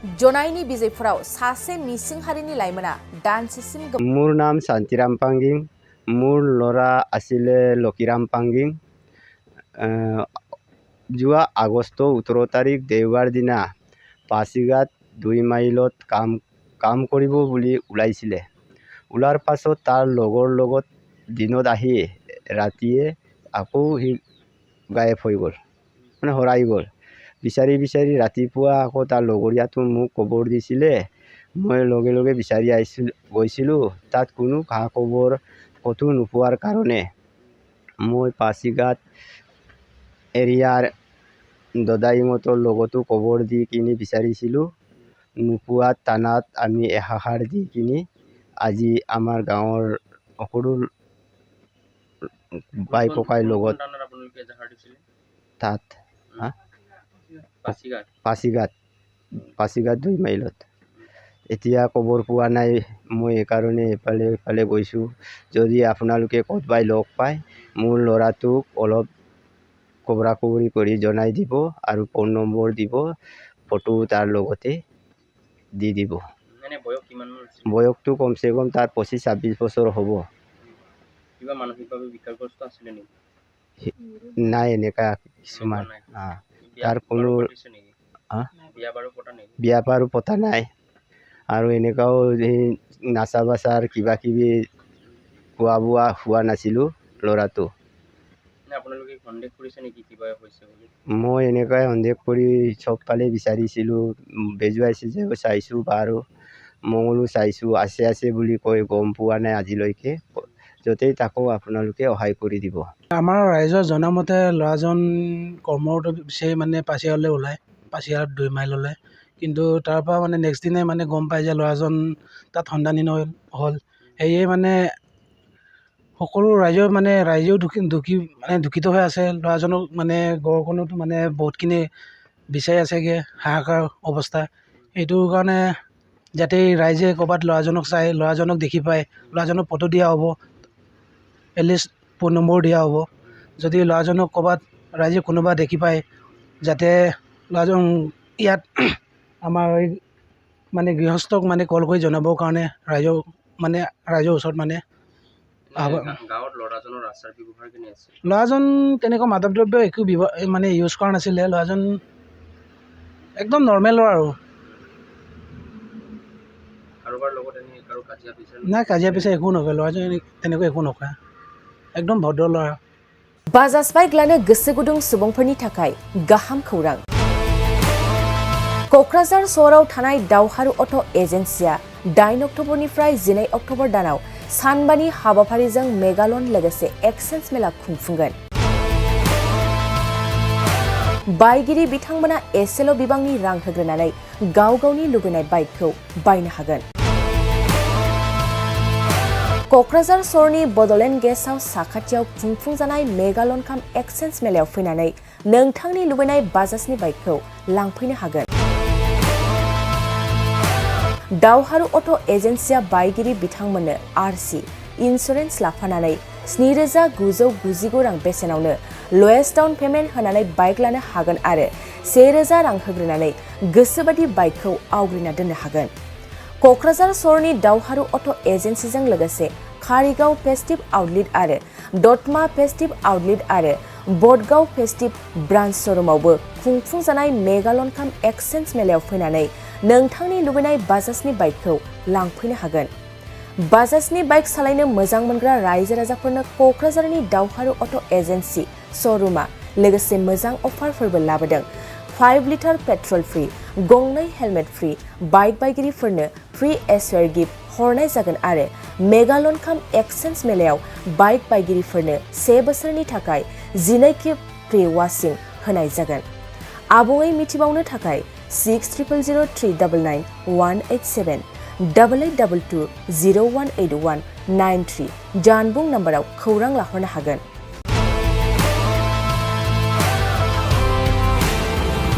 जनायनि बिजयफोराव सासे मिसिं हारिनि लाइमोना दानसेसिम मोर नाम शांतिराम पांगिं मोर लरा आसिले लकीराम पांगिं जुआ আগষ্ট 18 তাৰিখ দেওবাৰ দিনা পাছিঘাট 2 মাইলত কাম কৰিব বুলি ওলাইছিলে। ওলাৰ পাছত তাৰ লগৰ লগত দিনত আহি ৰাতিয়ে আকৌ সি গায়ব হৈ গ'ল, মানে হৰাই গ'ল। বিচাৰি ৰাতিপুৱা আকৌ তাৰ লগৰীয়াটো মোক খবৰ দিছিলে। মই লগে লগে বিচাৰি গৈছিলোঁ। তাত কোনো খা খবৰ ক'তো নোপোৱাৰ কাৰণে মই পাছিঘাট এৰিয়াৰ দদাইহঁতৰ লগতো খবৰ দি কিনি বিচাৰিছিলোঁ। নোপোৱাত থানাত আমি এহাহাৰ দি কিনি আজি আমাৰ গাঁৱৰ সকলো বাই ককাইৰ লগত তাত পাছিঘাট 2 মাইলত এতিয়া খবৰ পোৱা নাই। মই এইকাৰণে এফালে গৈছোঁ। যদি আপোনালোকে ক'ৰবাই লগ পায় মোৰ ল'ৰাটোক অলপ খবৰা খবৰি কৰি জনাই দিব আৰু ফোন নম্বৰ দিব, ফটো তাৰ লগতে দি দিব। বয়সটো কমচে কম তাৰ 25-26 বছৰ হ'ব। কিবা মানসিকভাৱে বিকাৰগ্ৰস্ত আছিলে নেকি? নাই, এনেকা কিছুমান তাৰ কোনো বিয়া বাৰু পতা নাই। আৰু এনেকাও নাচা বাচাৰ কিবা কিবি খোৱা বোৱা হোৱা নাছিলোঁ ল'ৰাটো। মই এনেকুৱাই সন্দেহ কৰি চবফালে বিচাৰিছিলোঁ, বেজুৱাইছে যে চাইছোঁ বাৰু মঙলো চাইছোঁ, আছে বুলি কৈ গম পোৱা নাই আজিলৈকে। য'তেই তাকো আপোনালোকে সহায় কৰি দিব। আমাৰ ৰাইজৰ জনামতে ল'ৰাজন কৰ্মৰত বিচাৰি মানে পাছিঘাটলৈ ওলায়, পাছিঘাট 2 মাইললৈ। কিন্তু তাৰপৰা মানে নেক্সট দিনাই মানে গম পায় যে ল'ৰাজন তাত সন্ধানহীন হ'ল। সেয়ে মানে সকলো ৰাইজেও দুখিত হৈ আছে। ল'ৰাজনক মানে ঘৰখনতো মানে বহুতখিনি বিচাৰি আছেগৈ, হাহাকাৰ অৱস্থা। এইটো কাৰণে যাতে ৰাইজে ক'ৰবাত ল'ৰাজনক চাই, ল'ৰাজনক দেখি পায়, ল'ৰাজনক ফটো দিয়া হ'ব, এটলিষ্ট ফোন নম্বৰ দিয়া হ'ব। যদি ল'ৰাজনক ক'ৰবাত ৰাইজে কোনোবা দেখি পায়, যাতে ল'ৰাজন ইয়াত আমাৰ মানে গৃহস্থক মানে কল কৰি জনাবৰ কাৰণে ৰাইজৰ ওচৰত মানে ল'ৰাজন তেনেকুৱা মাদক দ্ৰব্য একো ইউজ কৰা নাছিলে। ল'ৰাজন একদম নৰ্মেল ল'ৰা আৰু। নাই, কাজিয়া পেচাল একো নকৰে। ল'ৰাজন তেনেকুৱা একো নকৰে, একদম ভদ্ৰ ল'ৰা। बाजाज बाइक लानो गोसो गुदुं सुबुंफोरनि थाखाय गाहाम खौरां। क'क्राझार सहराव थानाय दावहारु अट' एजेन्सिया 8 अक्ट'बरनिफ्राय 12 अक्ट'बर दानाव सानबानि हाबाफारिजों मेगालन लोगोसे एक्सचेन्ज मेला खुंफुंगोन। बायगिरि बिथांमोना एसेल' बिबांनि रां होग्रोनानै गावनि लुबैनाय बाइकखौ बायनो हागोन। क'क्राझार सहरनि बड'लेण्ड गेस्ट हाउस साखाथियाव खुंफुंजानाय मेगालन काम एक्सचेन्ज मेलायाव फैनानै नोंथांनि लुबैनाय बाजाजनि बाइकखौ लांफैनो हागोन। दावहारु अट' एजेन्सिया बायगिरि बिथांमोननो आरसि इन्सुरेन्स लाफानानै 7,999 रां बेसेनावनो लवेस्ट डाउन पेमेन्ट होनानै बाइक लानो हागोन आरो 1,000 रां होग्रोनानै गोसोबादि बाइकखौ आवग्रिना दोननो हागोन। क'क्राझार सहरनि दावहारु अट' एजेन्सिजों लोगोसे कारिगाव फेस्टिभ आउटलेट आरो दतमा फेस्टिभ आउटलेट आरो बडगाव फेस्टिभ ब्रान्च श'रुमावबो खुंफुंजानाय मेगालन काम एक्सचेन्ज मेलायाव फैनानै नोंथांनि लुबैनाय बाजाजनि बाइकखौ लांफैनो हागोन। बाजाजनि बाइक सालायनो मोजां मोनग्रा रायजो राजाफोरनो क'क्राझारनि दावहारु अट' एजेन्सि श'रुमा लोगोसे मोजां अफारफोरबो लाबोदों। 5 litre petrol free, 2 helmet free, bike बायगिरिफोरनो फ्री एसवेर गिफ्ट हरनाय जागोन आरो मेगालन काम एक्सचेन्ज मेलायाव बाइक बायगिरिफोरनो 1 बोसोरनि थाखाय 12 खेब फ्री वाशिं होनाय जागोन। आबुङै मिथिबावनो थाखाय 6000399187 8822 018193 जानबुं नम्बराव खौरां लाहरनो हागोन।